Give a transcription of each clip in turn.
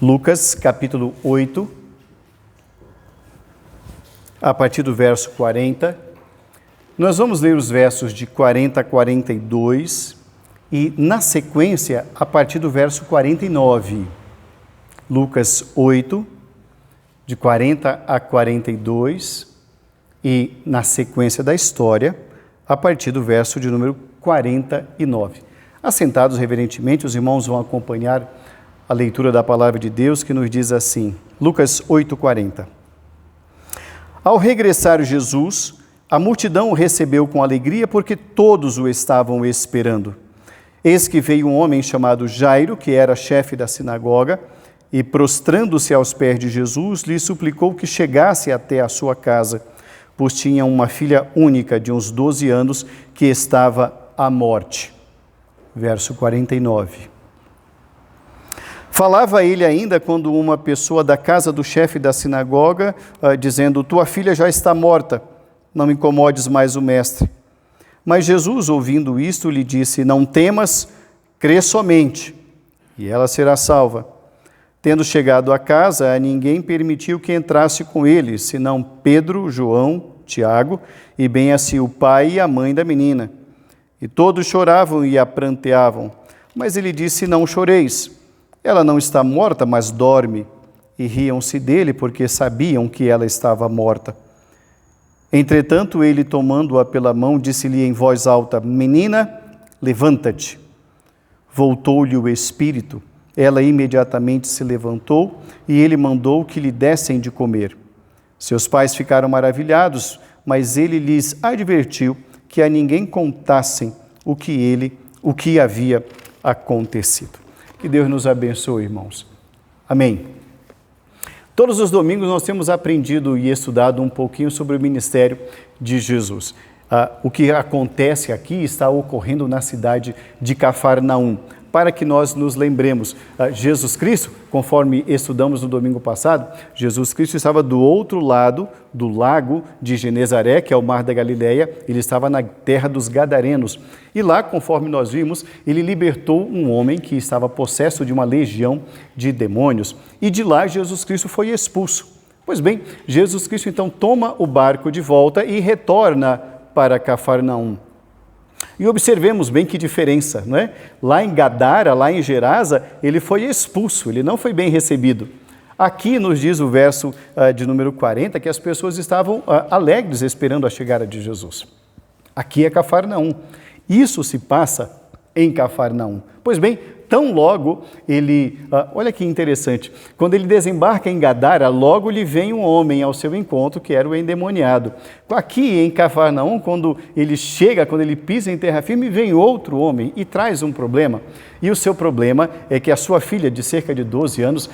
Lucas, capítulo 8, a partir do verso 40. Nós vamos ler os versos de 40 a 42 e, na sequência, a partir do verso 49. Lucas 8, de 40 a 42 e, na sequência da história, a partir do verso de número 49. Assentados reverentemente, os irmãos vão acompanhar a leitura da palavra de Deus, que nos diz assim, Lucas 8:40. Ao regressar Jesus, a multidão o recebeu com alegria, porque todos o estavam esperando. Eis que veio um homem chamado Jairo, que era chefe da sinagoga, e prostrando-se aos pés de Jesus, lhe suplicou que chegasse até a sua casa, pois tinha uma filha única de uns 12 anos que estava à morte. Verso 49. Falava ele ainda quando uma pessoa da casa do chefe da sinagoga, dizendo, tua filha já está morta, não incomodes mais o mestre. Mas Jesus, ouvindo isto, lhe disse, não temas, crê somente, e ela será salva. Tendo chegado à casa, a ninguém permitiu que entrasse com ele, senão Pedro, João, Tiago, e bem assim o pai e a mãe da menina. E todos choravam e a pranteavam. Mas ele disse, não choreis. Ela não está morta, mas dorme. E riam-se dele, porque sabiam que ela estava morta. Entretanto, ele, tomando-a pela mão, disse-lhe em voz alta, menina, levanta-te. Voltou-lhe o espírito. Ela imediatamente se levantou e ele mandou que lhe dessem de comer. Seus pais ficaram maravilhados, mas ele lhes advertiu que a ninguém contassem o que havia acontecido. Que Deus nos abençoe, irmãos. Amém. Todos os domingos nós temos aprendido e estudado um pouquinho sobre o ministério de Jesus. O que acontece aqui está ocorrendo na cidade de Cafarnaum. Para que nós nos lembremos, Jesus Cristo, conforme estudamos no domingo passado, Jesus Cristo estava do outro lado do lago de Genezaré, que é o mar da Galileia, ele estava na terra dos Gadarenos. E lá, conforme nós vimos, ele libertou um homem que estava possesso de uma legião de demônios. E de lá Jesus Cristo foi expulso. Pois bem, Jesus Cristo então toma o barco de volta e retorna para Cafarnaum. E observemos bem que diferença, não é? Lá em Gadara, lá em Gerasa, ele foi expulso, ele não foi bem recebido. Aqui nos diz o verso de número 40 que as pessoas estavam alegres esperando a chegada de Jesus. Aqui é Cafarnaum. Isso se passa em Cafarnaum. Pois bem, tão logo ele, olha que interessante, quando ele desembarca em Gadara, logo lhe vem um homem ao seu encontro, que era o endemoniado. Aqui em Cafarnaum, quando ele chega, quando ele pisa em terra firme, vem outro homem e traz um problema. E o seu problema é que a sua filha, de cerca de 12 anos,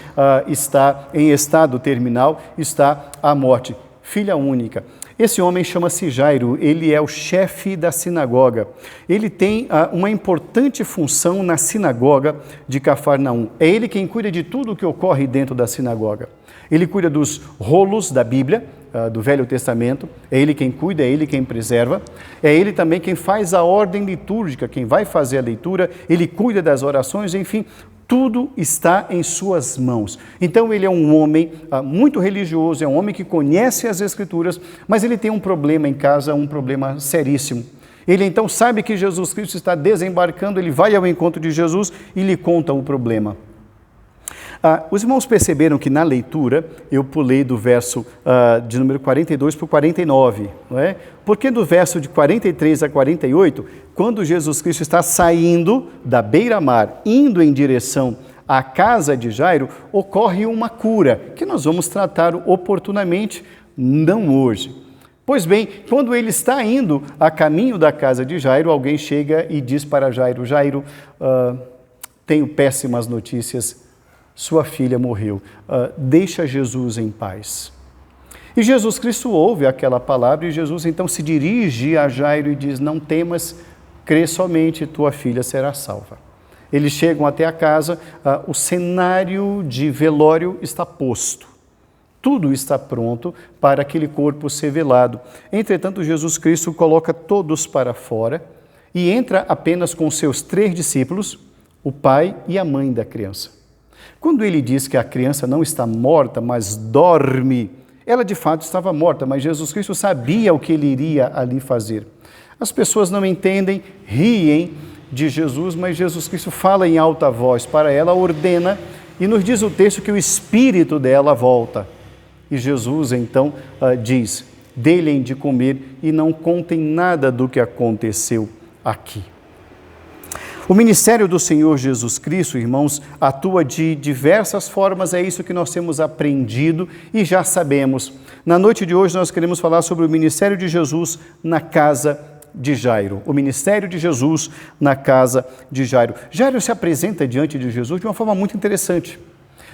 está em estado terminal, está à morte. Filha única. Esse homem chama-se Jairo, ele é o chefe da sinagoga. Ele tem uma importante função na sinagoga de Cafarnaum. É ele quem cuida de tudo o que ocorre dentro da sinagoga. Ele cuida dos rolos da Bíblia, do Velho Testamento, é ele quem cuida, é ele quem preserva. É ele também quem faz a ordem litúrgica, quem vai fazer a leitura, ele cuida das orações, enfim, tudo está em suas mãos. Então ele é um homem muito religioso, é um homem que conhece as Escrituras, mas ele tem um problema em casa, um problema seríssimo. Ele então sabe que Jesus Cristo está desembarcando, ele vai ao encontro de Jesus e lhe conta o problema. Os irmãos perceberam que na leitura eu pulei do verso de número 42 para o 49, não é? Porque do verso de 43 a 48, quando Jesus Cristo está saindo da beira-mar, indo em direção à casa de Jairo, ocorre uma cura, que nós vamos tratar oportunamente, não hoje. Pois bem, quando ele está indo a caminho da casa de Jairo, alguém chega e diz para Jairo, Jairo, tenho péssimas notícias, sua filha morreu, deixa Jesus em paz. E Jesus Cristo ouve aquela palavra e Jesus então se dirige a Jairo e diz, não temas, crê somente, tua filha será salva. Eles chegam até a casa, o cenário de velório está posto. Tudo está pronto para aquele corpo ser velado. Entretanto, Jesus Cristo coloca todos para fora e entra apenas com seus 3 discípulos, o pai e a mãe da criança. Quando ele diz que a criança não está morta, mas dorme, ela de fato estava morta, mas Jesus Cristo sabia o que ele iria ali fazer. As pessoas não entendem, riem de Jesus, mas Jesus Cristo fala em alta voz para ela, ordena, e nos diz o texto que o espírito dela volta. E Jesus então diz, dê-lhe de comer e não contem nada do que aconteceu aqui. O ministério do Senhor Jesus Cristo, irmãos, atua de diversas formas, é isso que nós temos aprendido e já sabemos. Na noite de hoje nós queremos falar sobre o ministério de Jesus na casa de Jairo. O ministério de Jesus na casa de Jairo. Jairo se apresenta diante de Jesus de uma forma muito interessante.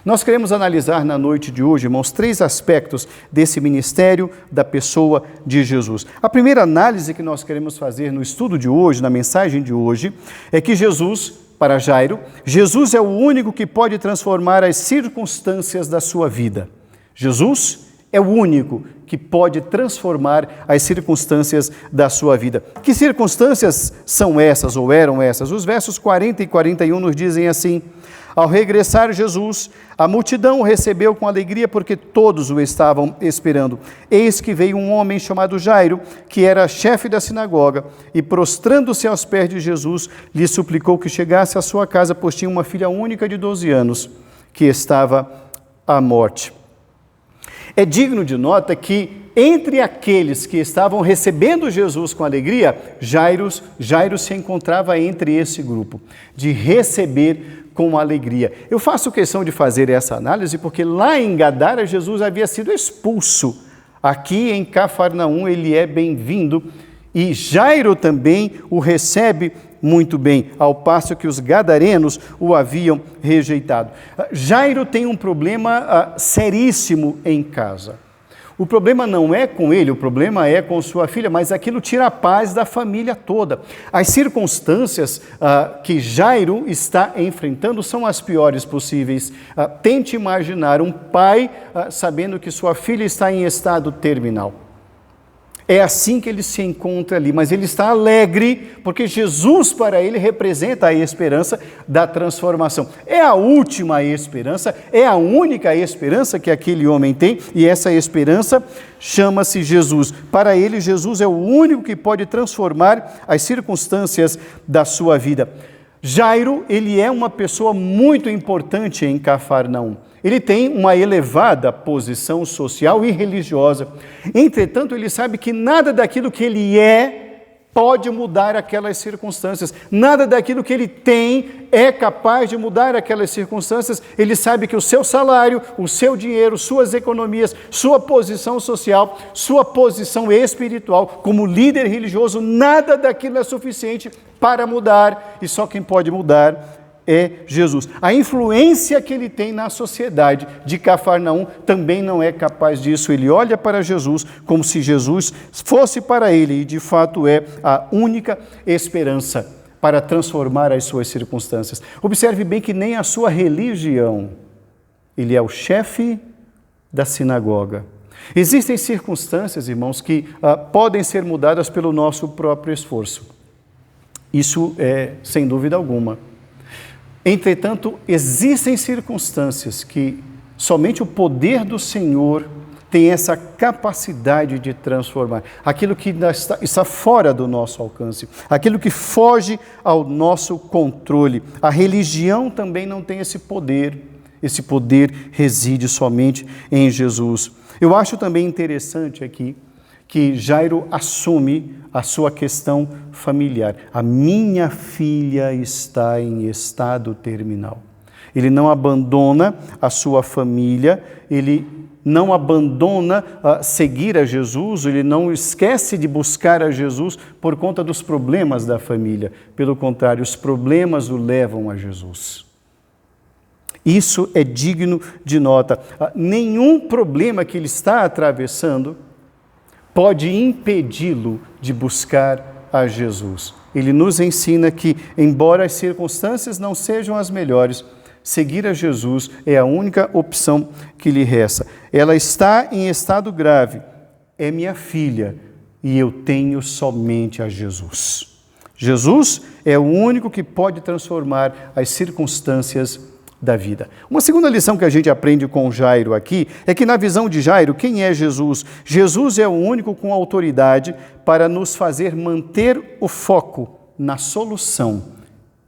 Nós queremos analisar na noite de hoje, irmãos, 3 aspectos desse ministério da pessoa de Jesus. A primeira análise que nós queremos fazer no estudo de hoje, na mensagem de hoje, é que Jesus, para Jairo, Jesus é o único que pode transformar as circunstâncias da sua vida. Jesus é o único que pode transformar as circunstâncias da sua vida. Que circunstâncias são essas ou eram essas? Os versos 40 e 41 nos dizem assim: ao regressar Jesus, a multidão o recebeu com alegria porque todos o estavam esperando. Eis que veio um homem chamado Jairo, que era chefe da sinagoga, e prostrando-se aos pés de Jesus, lhe suplicou que chegasse à sua casa, pois tinha uma filha única de 12 anos, que estava à morte. É digno de nota que entre aqueles que estavam recebendo Jesus com alegria, Jairo se encontrava entre esse grupo, de receber com alegria. Eu faço questão de fazer essa análise porque lá em Gadara Jesus havia sido expulso. Aqui em Cafarnaum ele é bem-vindo e Jairo também o recebe muito bem, ao passo que os gadarenos o haviam rejeitado. Jairo tem um problema seríssimo em casa. O problema não é com ele, o problema é com sua filha, mas aquilo tira a paz da família toda. As circunstâncias que Jairo está enfrentando são as piores possíveis. Tente imaginar um pai sabendo que sua filha está em estado terminal. É assim que ele se encontra ali, mas ele está alegre, porque Jesus para ele representa a esperança da transformação. É a última esperança, é a única esperança que aquele homem tem, e essa esperança chama-se Jesus. Para ele, Jesus é o único que pode transformar as circunstâncias da sua vida. Jairo, ele é uma pessoa muito importante em Cafarnaum. Ele tem uma elevada posição social e religiosa. Entretanto, ele sabe que nada daquilo que ele é pode mudar aquelas circunstâncias. Nada daquilo que ele tem é capaz de mudar aquelas circunstâncias. Ele sabe que o seu salário, o seu dinheiro, suas economias, sua posição social, sua posição espiritual, como líder religioso, nada daquilo é suficiente para mudar. E só quem pode mudar é Jesus. A influência que ele tem na sociedade de Cafarnaum também não é capaz disso. Ele olha para Jesus como se Jesus fosse para ele e de fato é a única esperança para transformar as suas circunstâncias. Observe bem que nem a sua religião, ele é o chefe da sinagoga. Existem circunstâncias, irmãos, que podem ser mudadas pelo nosso próprio esforço. Isso é sem dúvida alguma. Entretanto, existem circunstâncias que somente o poder do Senhor tem essa capacidade de transformar. Aquilo que está fora do nosso alcance, aquilo que foge ao nosso controle. A religião também não tem esse poder reside somente em Jesus. Eu acho também interessante aqui que Jairo assume a sua questão familiar. A minha filha está em estado terminal. Ele não abandona a sua família, ele não abandona seguir a Jesus, ele não esquece de buscar a Jesus por conta dos problemas da família. Pelo contrário, os problemas o levam a Jesus. Isso é digno de nota. Nenhum problema que ele está atravessando pode impedi-lo de buscar a Jesus. Ele nos ensina que, embora as circunstâncias não sejam as melhores, seguir a Jesus é a única opção que lhe resta. Ela está em estado grave, é minha filha, e eu tenho somente a Jesus. Jesus é o único que pode transformar as circunstâncias da vida. Uma segunda lição que a gente aprende com Jairo aqui é que na visão de Jairo, quem é Jesus? Jesus é o único com autoridade para nos fazer manter o foco na solução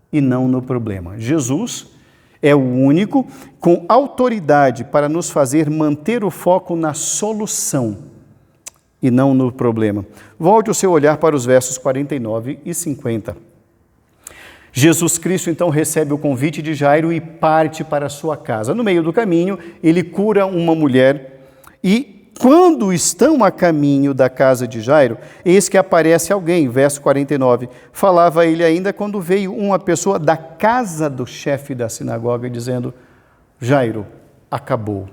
e não no problema. Jesus é o único com autoridade para nos fazer manter o foco na solução e não no problema. Volte o seu olhar para os versos 49 e 50. Jesus Cristo, então, recebe o convite de Jairo e parte para a sua casa. No meio do caminho, ele cura uma mulher e, quando estão a caminho da casa de Jairo, eis que aparece alguém, verso 49. Falava ele ainda quando veio uma pessoa da casa do chefe da sinagoga, dizendo: Jairo, acabou,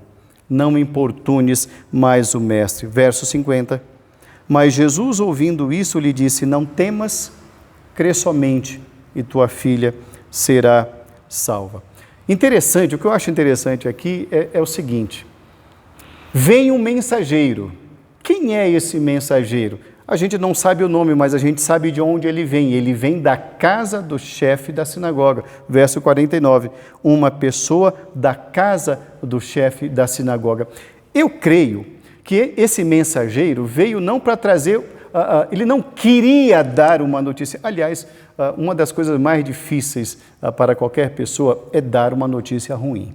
não me importunes mais o mestre. Verso 50. Mas Jesus, ouvindo isso, lhe disse: não temas, crê somente, e tua filha será salva. Interessante, o que eu acho interessante aqui é o seguinte: vem um mensageiro. Quem é esse mensageiro? A gente não sabe o nome, mas a gente sabe de onde ele vem. Ele vem da casa do chefe da sinagoga. Verso 49, uma pessoa da casa do chefe da sinagoga. Eu creio que esse mensageiro veio não para trazer... ele não queria dar uma notícia. Aliás, uma das coisas mais difíceis para qualquer pessoa é dar uma notícia ruim.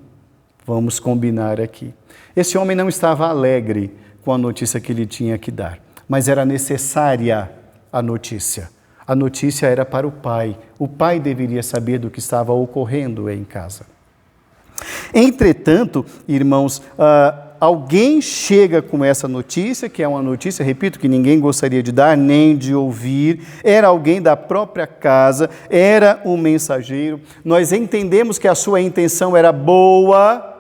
Vamos combinar aqui. Esse homem não estava alegre com a notícia que ele tinha que dar, mas era necessária a notícia. A notícia era para o pai. O pai deveria saber do que estava ocorrendo em casa. Entretanto, irmãos, alguém chega com essa notícia, que é uma notícia, repito, que ninguém gostaria de dar, nem de ouvir. Era alguém da própria casa, era um mensageiro. Nós entendemos que a sua intenção era boa,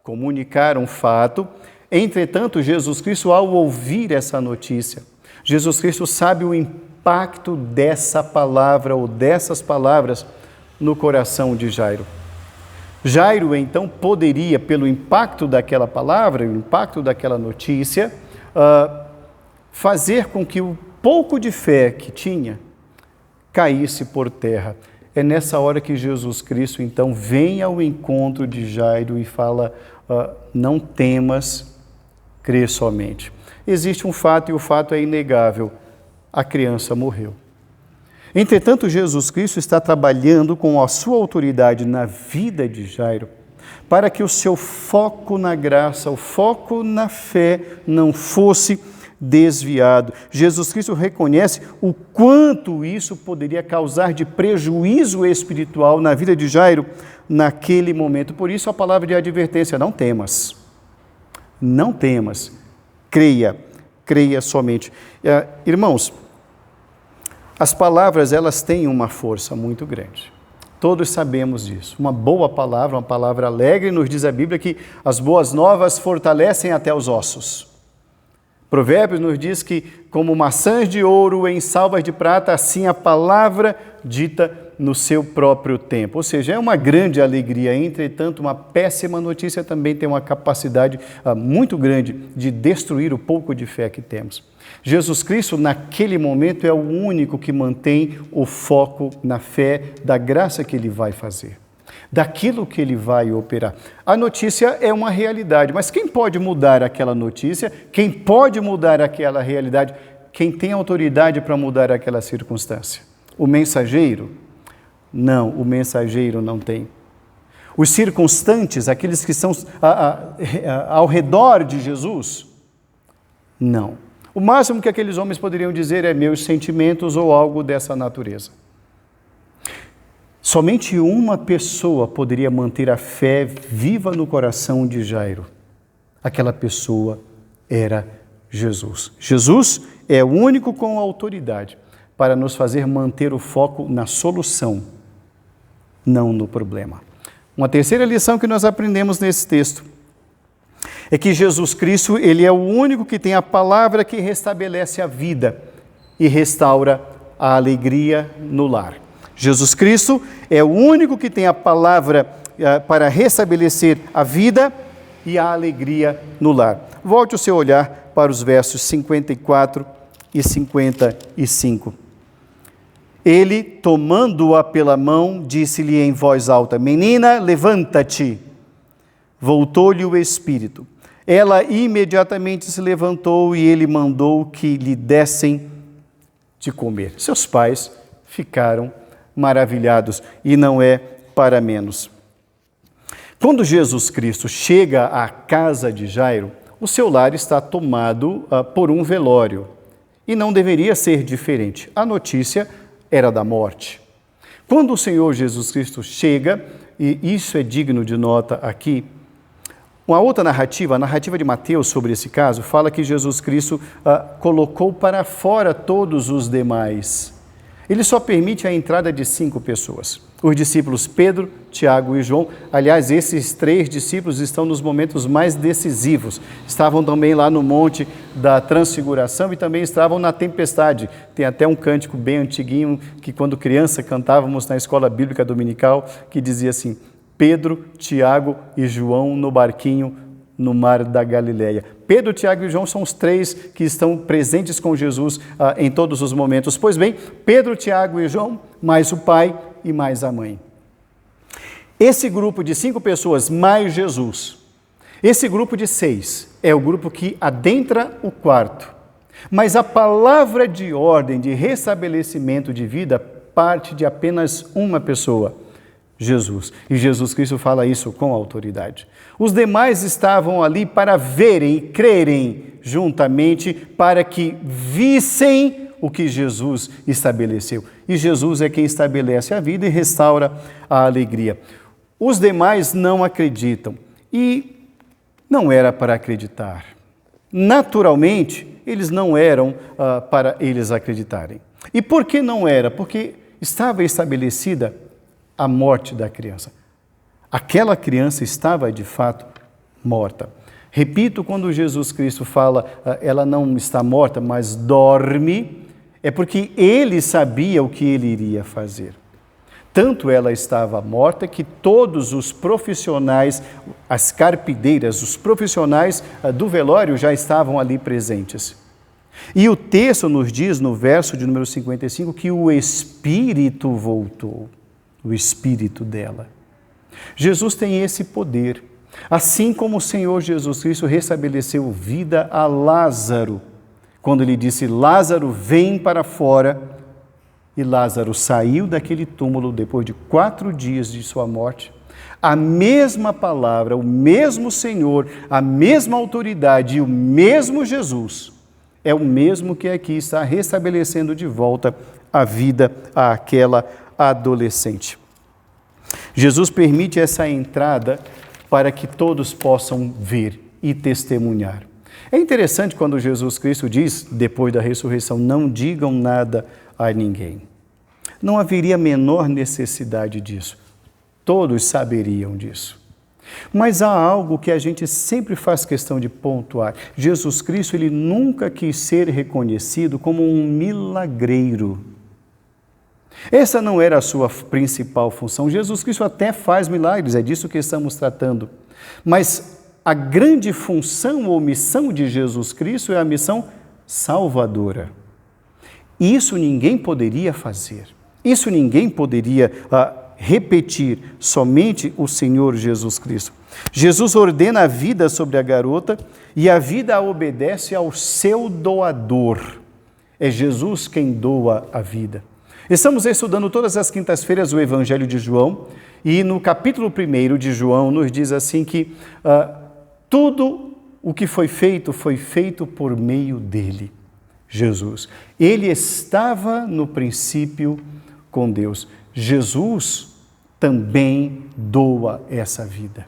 comunicar um fato. Entretanto, Jesus Cristo, ao ouvir essa notícia, Jesus Cristo sabe o impacto dessa palavra ou dessas palavras no coração de Jairo. Jairo, então, poderia, pelo impacto daquela palavra, o impacto daquela notícia, fazer com que o pouco de fé que tinha caísse por terra. É nessa hora que Jesus Cristo, então, vem ao encontro de Jairo e fala: não temas, crê somente. Existe um fato e o fato é inegável: a criança morreu. Entretanto, Jesus Cristo está trabalhando com a sua autoridade na vida de Jairo, para que o seu foco na graça, o foco na fé não fosse desviado. Jesus Cristo reconhece o quanto isso poderia causar de prejuízo espiritual na vida de Jairo naquele momento. Por isso a palavra de advertência: não temas, não temas, creia somente. Irmãos, as palavras, elas têm uma força muito grande. Todos sabemos disso. Uma boa palavra, uma palavra alegre, nos diz a Bíblia que as boas novas fortalecem até os ossos. Provérbios nos diz que, como maçãs de ouro em salvas de prata, assim a palavra dita no seu próprio tempo. Ou seja, é uma grande alegria. Entretanto, uma péssima notícia também tem uma capacidade muito grande de destruir o pouco de fé que temos. Jesus Cristo, naquele momento, é o único que mantém o foco na fé da graça que Ele vai fazer, daquilo que Ele vai operar. A notícia é uma realidade, mas quem pode mudar aquela notícia? Quem pode mudar aquela realidade? Quem tem autoridade para mudar aquela circunstância? O mensageiro? Não, o mensageiro não tem. Os circunstantes, aqueles que estão ao redor de Jesus? Não. O máximo que aqueles homens poderiam dizer é meus sentimentos ou algo dessa natureza. Somente uma pessoa poderia manter a fé viva no coração de Jairo. Aquela pessoa era Jesus. Jesus é o único com autoridade para nos fazer manter o foco na solução, não no problema. Uma terceira lição que nós aprendemos nesse texto é que Jesus Cristo, Ele é o único que tem a palavra que restabelece a vida e restaura a alegria no lar. Jesus Cristo é o único que tem a palavra para restabelecer a vida e a alegria no lar. Volte o seu olhar para os versos 54 e 55. Ele, tomando-a pela mão, disse-lhe em voz alta: Menina, levanta-te. Voltou-lhe o espírito. Ela imediatamente se levantou e ele mandou que lhe dessem de comer. Seus pais ficaram maravilhados e não é para menos. Quando Jesus Cristo chega à casa de Jairo, o seu lar está tomado por um velório e não deveria ser diferente. A notícia era da morte. Quando o Senhor Jesus Cristo chega, e isso é digno de nota aqui, uma outra narrativa, a narrativa de Mateus sobre esse caso, fala que Jesus Cristo colocou para fora todos os demais. Ele só permite a entrada de 5 pessoas. Os discípulos Pedro, Tiago e João. Aliás, esses 3 discípulos estão nos momentos mais decisivos. Estavam também lá no Monte da Transfiguração e também estavam na tempestade. Tem até um cântico bem antiguinho que quando criança cantávamos na escola bíblica dominical, que dizia assim: Pedro, Tiago e João no barquinho no mar da Galileia. Pedro, Tiago e João são os 3 que estão presentes com Jesus em todos os momentos. Pois bem, Pedro, Tiago e João, mais o pai e mais a mãe. Esse grupo de 5 pessoas, mais Jesus, esse grupo de 6 é o grupo que adentra o quarto. Mas a palavra de ordem, de restabelecimento de vida, parte de apenas uma pessoa, Jesus. E Jesus Cristo fala isso com autoridade. Os demais estavam ali para verem e crerem juntamente, para que vissem o que Jesus estabeleceu. E Jesus é quem estabelece a vida e restaura a alegria. Os demais não acreditam. E não era para acreditar. Naturalmente, eles não eram para eles acreditarem. E por que não era? Porque estava estabelecida a morte da criança. Aquela criança estava, de fato, morta. Repito, quando Jesus Cristo fala, ela não está morta, mas dorme, é porque ele sabia o que ele iria fazer. Tanto ela estava morta que todos os profissionais, as carpideiras, os profissionais do velório já estavam ali presentes. E o texto nos diz, no verso de número 55, que o Espírito voltou. O espírito dela. Jesus tem esse poder, assim como o Senhor Jesus Cristo restabeleceu vida a Lázaro, quando ele disse: Lázaro, vem para fora, e Lázaro saiu daquele túmulo depois de 4 dias de sua morte. A mesma palavra, o mesmo Senhor, a mesma autoridade e o mesmo Jesus é o mesmo que aqui está restabelecendo de volta a vida àquela adolescente. Jesus permite essa entrada para que todos possam ver e testemunhar. É interessante quando Jesus Cristo diz, depois da ressurreição, não digam nada a ninguém. Não haveria a menor necessidade disso. Todos saberiam disso. Mas há algo que a gente sempre faz questão de pontuar. Jesus Cristo, ele nunca quis ser reconhecido como um milagreiro. Essa não era a sua principal função. Jesus Cristo até faz milagres, é disso que estamos tratando. Mas a grande função ou missão de Jesus Cristo é a missão salvadora. Isso ninguém poderia fazer. Isso ninguém poderia repetir, somente o Senhor Jesus Cristo. Jesus ordena a vida sobre a garota e a vida obedece ao seu doador. É Jesus quem doa a vida. Estamos estudando todas as quintas-feiras o Evangelho de João e no capítulo 1 de João nos diz assim que tudo o que foi feito por meio dele, Jesus. Ele estava no princípio com Deus. Jesus também doa essa vida.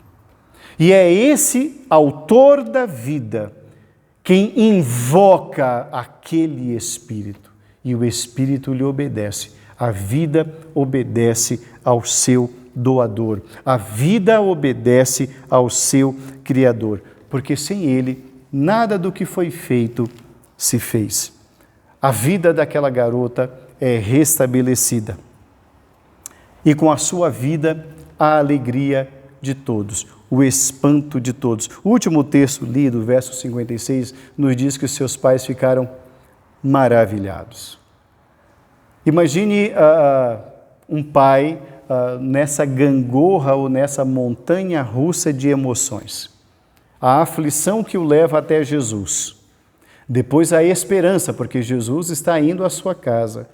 E é esse autor da vida quem invoca aquele Espírito. E o Espírito lhe obedece. A vida obedece ao seu doador. A vida obedece ao seu Criador. Porque sem ele, nada do que foi feito se fez. A vida daquela garota é restabelecida. E com a sua vida, a alegria de todos, o espanto de todos. O último texto lido, verso 56, nos diz que os seus pais ficaram maravilhados. Imagine um pai nessa gangorra ou nessa montanha russa de emoções. A aflição que o leva até Jesus. Depois a esperança, porque Jesus está indo à sua casa.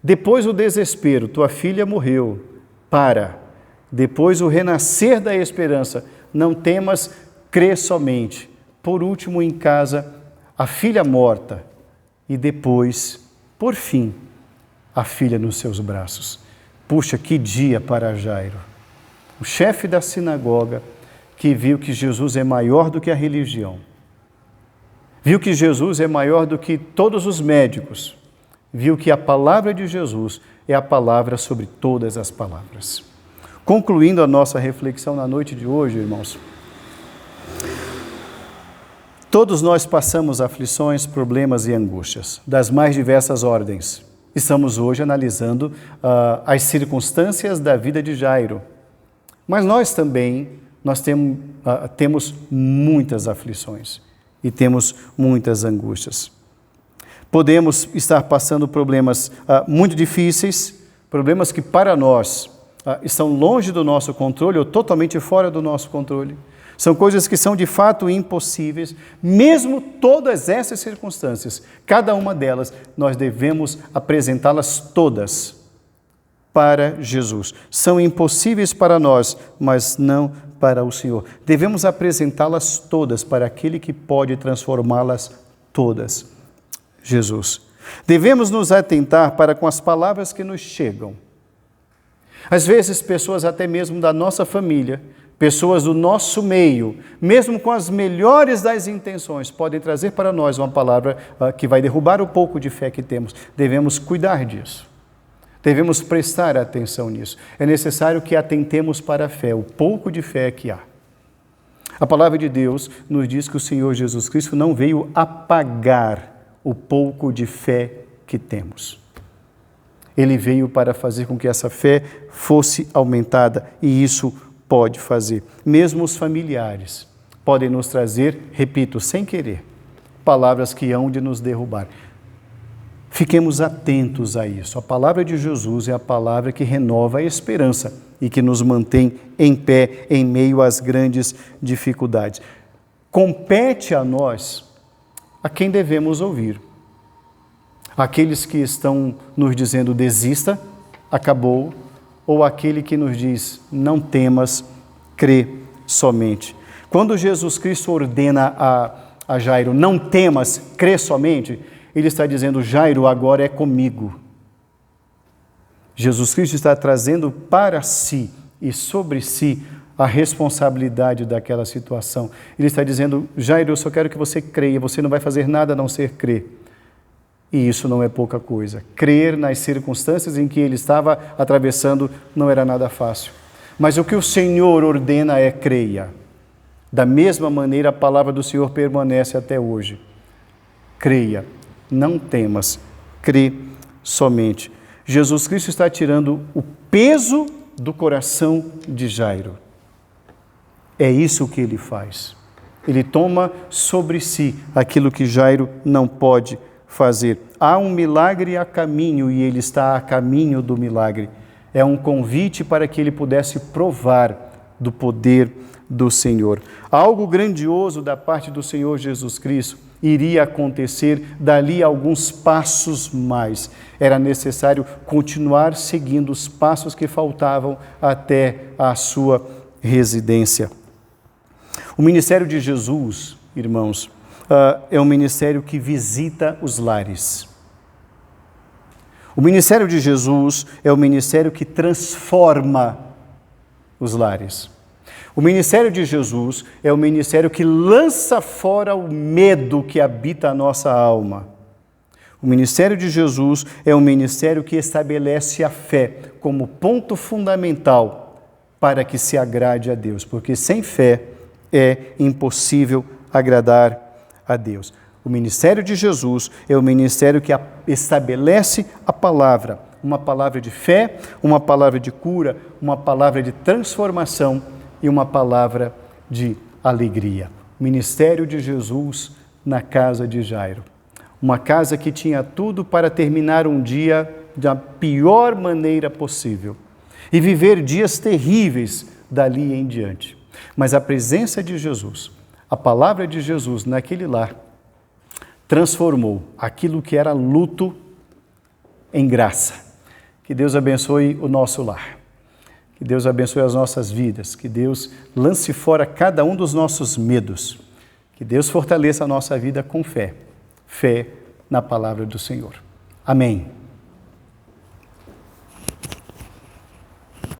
Depois o desespero, tua filha morreu. Para. Depois o renascer da esperança. Não temas, crê somente. Por último, em casa, a filha morta. E depois, por fim, a filha nos seus braços. Puxa, que dia para Jairo. O chefe da sinagoga que viu que Jesus é maior do que a religião. Viu que Jesus é maior do que todos os médicos. Viu que a palavra de Jesus é a palavra sobre todas as palavras. Concluindo a nossa reflexão na noite de hoje, irmãos, todos nós passamos aflições, problemas e angústias, das mais diversas ordens. Estamos hoje analisando as circunstâncias da vida de Jairo. Mas nós também temos muitas aflições e temos muitas angústias. Podemos estar passando problemas muito difíceis, problemas que para nós estão longe do nosso controle ou totalmente fora do nosso controle. São coisas que são de fato impossíveis, mesmo todas essas circunstâncias, cada uma delas, nós devemos apresentá-las todas para Jesus. São impossíveis para nós, mas não para o Senhor. Devemos apresentá-las todas para aquele que pode transformá-las todas, Jesus. Devemos nos atentar para com as palavras que nos chegam. Às vezes, pessoas até mesmo da nossa família, pessoas do nosso meio, mesmo com as melhores das intenções, podem trazer para nós uma palavra que vai derrubar o pouco de fé que temos. Devemos cuidar disso. Devemos prestar atenção nisso. É necessário que atentemos para a fé, o pouco de fé que há. A palavra de Deus nos diz que o Senhor Jesus Cristo não veio apagar o pouco de fé que temos. Ele veio para fazer com que essa fé fosse aumentada, e isso pode fazer. Mesmo os familiares podem nos trazer, repito, sem querer, palavras que hão de nos derrubar. Fiquemos atentos a isso. A palavra de Jesus é a palavra que renova a esperança e que nos mantém em pé em meio às grandes dificuldades. Compete a nós a quem devemos ouvir. Aqueles que estão nos dizendo desista, acabou, ou aquele que nos diz não temas, crê somente. Quando Jesus Cristo ordena a Jairo, não temas, crê somente, ele está dizendo, Jairo, agora é comigo. Jesus Cristo está trazendo para si e sobre si a responsabilidade daquela situação. Ele está dizendo, Jairo, eu só quero que você creia, você não vai fazer nada a não ser crer. E isso não é pouca coisa. Crer nas circunstâncias em que ele estava atravessando não era nada fácil. Mas o que o Senhor ordena é creia. Da mesma maneira, a palavra do Senhor permanece até hoje. Creia, não temas, crê somente. Jesus Cristo está tirando o peso do coração de Jairo. É isso que ele faz. Ele toma sobre si aquilo que Jairo não pode fazer. Há um milagre a caminho e ele está a caminho do milagre. É um convite para que ele pudesse provar do poder do Senhor. Algo grandioso da parte do Senhor Jesus Cristo iria acontecer dali a alguns passos mais. Era necessário continuar seguindo os passos que faltavam até a sua residência. O ministério de Jesus, irmãos, é um ministério que visita os lares. O ministério de Jesus é o ministério que transforma os lares. O ministério de Jesus é o ministério que lança fora o medo que habita a nossa alma. O ministério de Jesus é um ministério que estabelece a fé como ponto fundamental para que se agrade a Deus, porque sem fé é impossível agradar a Deus. O ministério de Jesus é o ministério que estabelece a palavra, uma palavra de fé, uma palavra de cura, uma palavra de transformação e uma palavra de alegria. O ministério de Jesus na casa de Jairo. Uma casa que tinha tudo para terminar um dia da pior maneira possível e viver dias terríveis dali em diante. Mas a presença de Jesus, a palavra de Jesus naquele lar, transformou aquilo que era luto em graça. Que Deus abençoe o nosso lar. Que Deus abençoe as nossas vidas. Que Deus lance fora cada um dos nossos medos. Que Deus fortaleça a nossa vida com fé. Fé na palavra do Senhor. Amém.